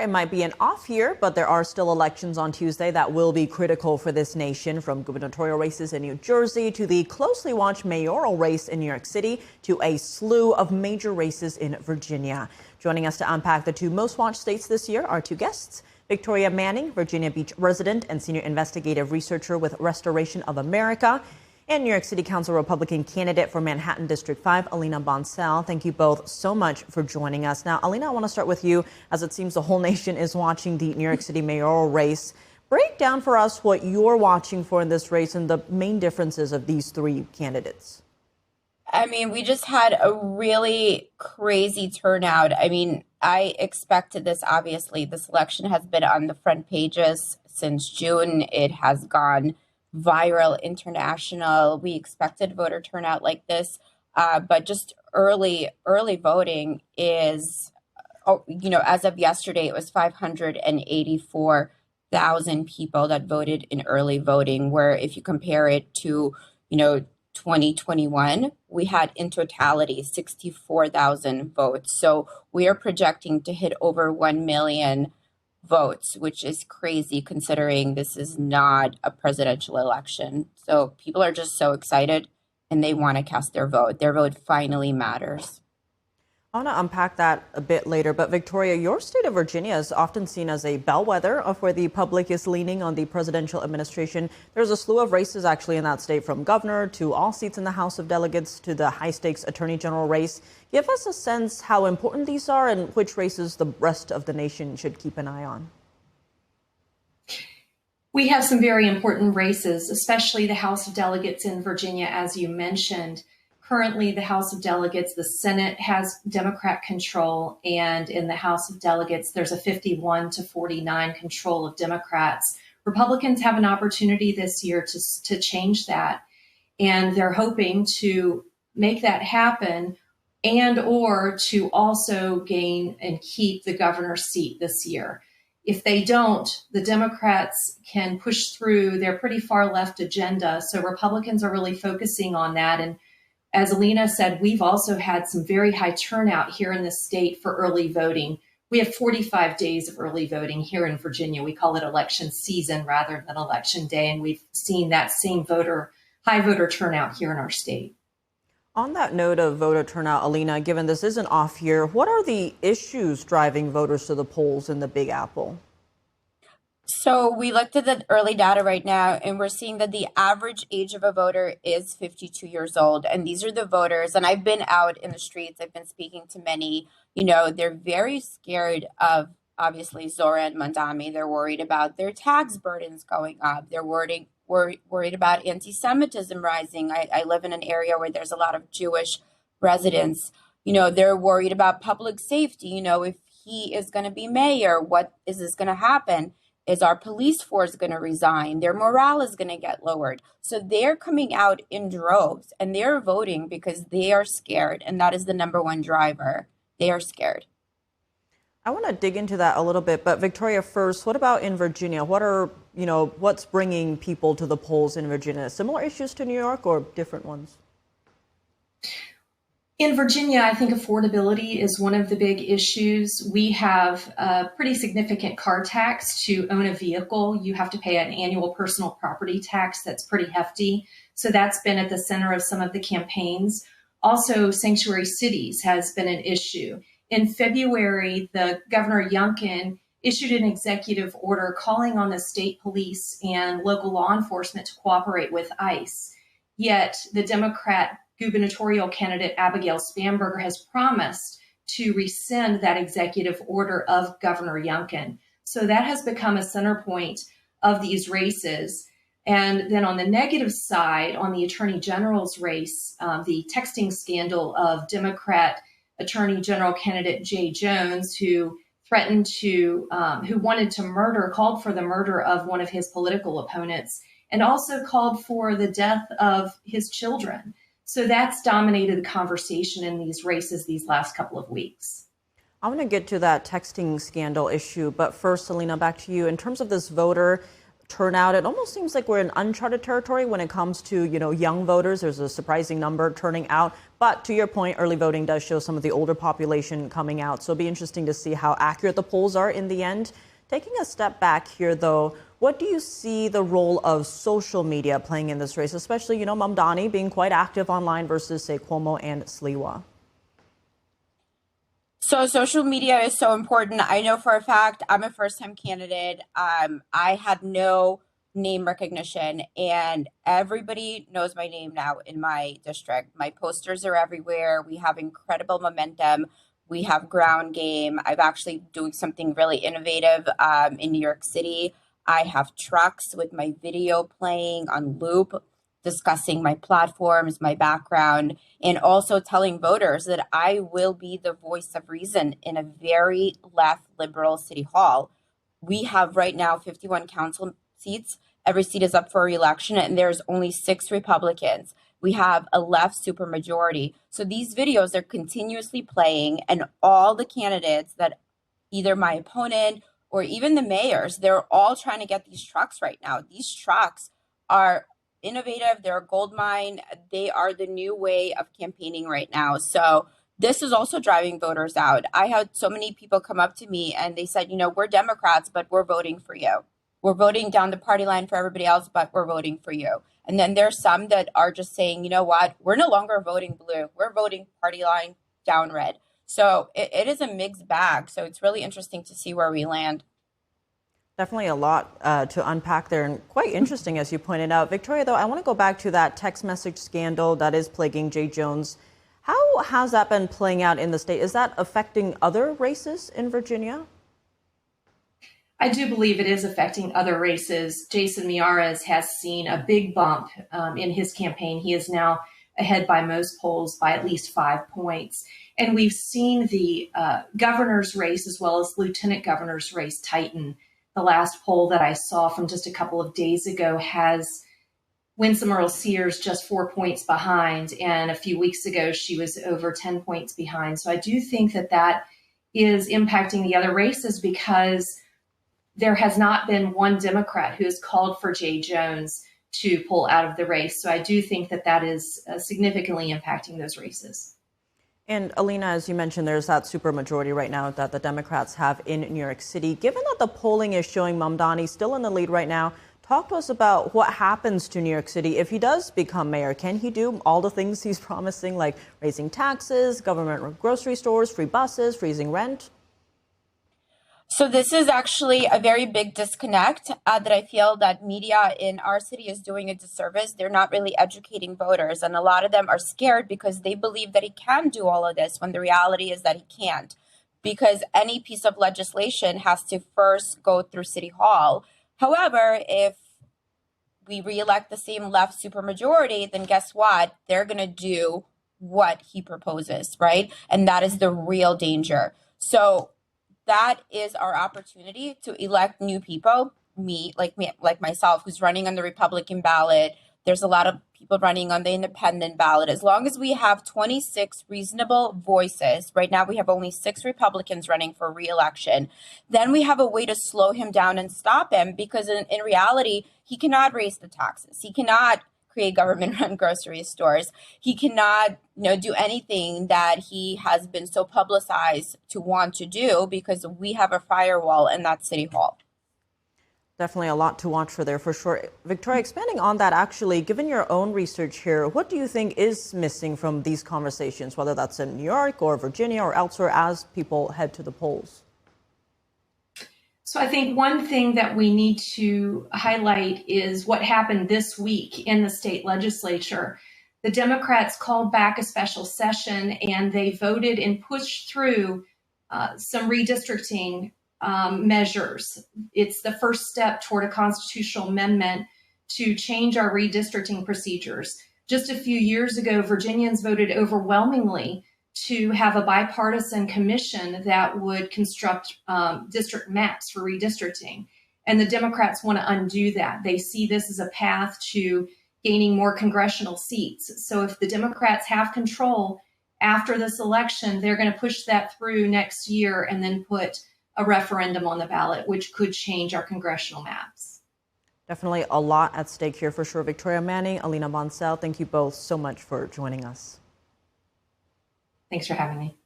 It might be an off year, but there are still elections on Tuesday that will be critical for this nation, from gubernatorial races in New Jersey to the closely watched mayoral race in New York City to a slew of major races in Virginia. Joining us to unpack the two most watched states this year are two guests. Victoria Manning, Virginia Beach resident and senior investigative researcher with Restoration of America, and New York City Council Republican candidate for Manhattan District 5, Alina Bonsell. Thank you both so much for joining us. Now, Alina, I want to start with you, as it seems the whole nation is watching the New York City mayoral race. Break down for us what you're watching for in this race and the main differences of these three candidates. I mean, we just had a really crazy turnout. I mean, I expected this, obviously. This election has been on the front pages since June. It has gone viral, international. We expected voter turnout like this, but just early voting is, as of yesterday, it was 584,000 people that voted in early voting, where if you compare it to, 2021, we had in totality 64,000 votes. So we are projecting to hit over 1 million votes, which is crazy considering this is not a presidential election. So people are just so excited and they want to cast their vote. Their vote finally matters. I want to unpack that a bit later, but Victoria, your state of Virginia is often seen as a bellwether of where the public is leaning on the presidential administration. There's a slew of races actually in that state, from governor to all seats in the House of Delegates to the high-stakes attorney general race. Give us a sense how important these are and which races the rest of the nation should keep an eye on. We have some very important races, especially the House of Delegates in Virginia, as you mentioned. Currently, the House of Delegates, the Senate has Democrat control, and in the House of Delegates, there's a 51-49 control of Democrats. Republicans have an opportunity this year to change that, and they're hoping to make that happen and or to also gain and keep the governor's seat this year. If they don't, the Democrats can push through their pretty far left agenda, so Republicans are really focusing on that. And as Alina said, we've also had some very high turnout here in the state for early voting. We have 45 days of early voting here in Virginia. We call it election season rather than election day, and we've seen that same high voter turnout here in our state. On that note of voter turnout, Alina, given this is an off year, what are the issues driving voters to the polls in the Big Apple? So we looked at the early data right now, and we're seeing that the average age of a voter is 52 years old. And these are the voters. And I've been out in the streets. I've been speaking to many. They're very scared of, obviously, Zora and Mandami. They're worried about their tax burdens going up. They're worried about anti-Semitism rising. I live in an area where there's a lot of Jewish residents. They're worried about public safety. If he is going to be mayor, what is this going to happen? Is our police force going to resign? Their morale is going to get lowered. So they're coming out in droves and they're voting because they are scared. And that is the number one driver. They are scared. I want to dig into that a little bit. But Victoria, first, what about in Virginia? What's bringing people to the polls in Virginia? Similar issues to New York or different ones? In Virginia, I think affordability is one of the big issues. We have a pretty significant car tax. To own a vehicle, you have to pay an annual personal property tax that's pretty hefty. So that's been at the center of some of the campaigns. Also, sanctuary cities has been an issue. In February, the Governor Youngkin issued an executive order calling on the state police and local law enforcement to cooperate with ICE. Yet the Democrat gubernatorial candidate Abigail Spanberger has promised to rescind that executive order of Governor Youngkin. So that has become a center point of these races. And then on the negative side, on the attorney general's race, the texting scandal of Democrat attorney general candidate Jay Jones, who threatened to, who wanted to called for the murder of one of his political opponents, and also called for the death of his children. So that's dominated the conversation in these races these last couple of weeks. I want to get to that texting scandal issue, but first, Alina, back to you. In terms of this voter turnout. It almost seems like we're in uncharted territory when it comes to, young voters. There's a surprising number turning out. But to your point, early voting does show some of the older population coming out. So it'll be interesting to see how accurate the polls are in the end. Taking a step back here, though, what do you see the role of social media playing in this race, especially, Mamdani being quite active online versus, say, Cuomo and Sliwa? So social media is so important. I know for a fact I'm a first-time candidate. I had no name recognition, and everybody knows my name now in my district. My posters are everywhere. We have incredible momentum. We have ground game. I'm actually doing something really innovative in New York City. I have trucks with my video playing on loop, discussing my platforms, my background, and also telling voters that I will be the voice of reason in a very left liberal city hall. We have right now 51 council seats. Every seat is up for re-election, and there's only 6 Republicans. We have a left supermajority. So these videos are continuously playing, and all the candidates that either my opponent or even the mayors, they're all trying to get these trucks right now. These trucks are innovative. They're a gold mine. They are the new way of campaigning right now. So this is also driving voters out. I had so many people come up to me and they said, we're Democrats, but we're voting for you. We're voting down the party line for everybody else, but we're voting for you. And then there's some that are just saying, you know what, we're no longer voting blue. We're voting party line down red. So it is a mixed bag. So it's really interesting to see where we land. Definitely a lot to unpack there, and quite interesting, as you pointed out. Victoria, though, I want to go back to that text message scandal that is plaguing Jay Jones. How has that been playing out in the state? Is that affecting other races in Virginia? I do believe it is affecting other races. Jason Miyares has seen a big bump in his campaign. He is now ahead by most polls by at least 5 points. And we've seen the governor's race as well as lieutenant governor's race tighten. The last poll that I saw from just a couple of days ago has Winsome Earl Sears just 4 points behind. And a few weeks ago, she was over 10 points behind. So I do think that that is impacting the other races because there has not been one Democrat who has called for Jay Jones to pull out of the race. So I do think that that is significantly impacting those races. And Alina, as you mentioned, there's that supermajority right now that the Democrats have in New York City. Given that the polling is showing Mamdani still in the lead right now, talk to us about what happens to New York City if he does become mayor. Can he do all the things he's promising, like raising taxes, government grocery stores, free buses, freezing rent? So this is actually a very big disconnect that I feel that media in our city is doing a disservice. They're not really educating voters, and a lot of them are scared because they believe that he can do all of this when the reality is that he can't, because any piece of legislation has to first go through City Hall. However, if we reelect the same left supermajority, then guess what? They're going to do what he proposes, right? And that is the real danger. So that is our opportunity to elect new people, me, like myself, who's running on the Republican ballot. There's a lot of people running on the independent ballot. As long as we have 26 reasonable voices, right now we have only 6 Republicans running for re-election, then we have a way to slow him down and stop him, because in reality, he cannot raise the taxes. He cannot create government-run grocery stores. He cannot, do anything that he has been so publicized to want to do, because we have a firewall in that City Hall. Definitely a lot to watch for there, for sure. Victoria, expanding on that, actually, given your own research here, what do you think is missing from these conversations, whether that's in New York or Virginia or elsewhere, as people head to the polls? So I think one thing that we need to highlight is what happened this week in the state legislature. The Democrats called back a special session and they voted and pushed through some redistricting measures. It's the first step toward a constitutional amendment to change our redistricting procedures. Just a few years ago, Virginians voted overwhelmingly to have a bipartisan commission that would construct district maps for redistricting. And the Democrats want to undo that. They see this as a path to gaining more congressional seats. So if the Democrats have control after this election, they're going to push that through next year and then put a referendum on the ballot, which could change our congressional maps. Definitely a lot at stake here for sure. Victoria Manning, Alina Bonsell, thank you both so much for joining us. Thanks for having me.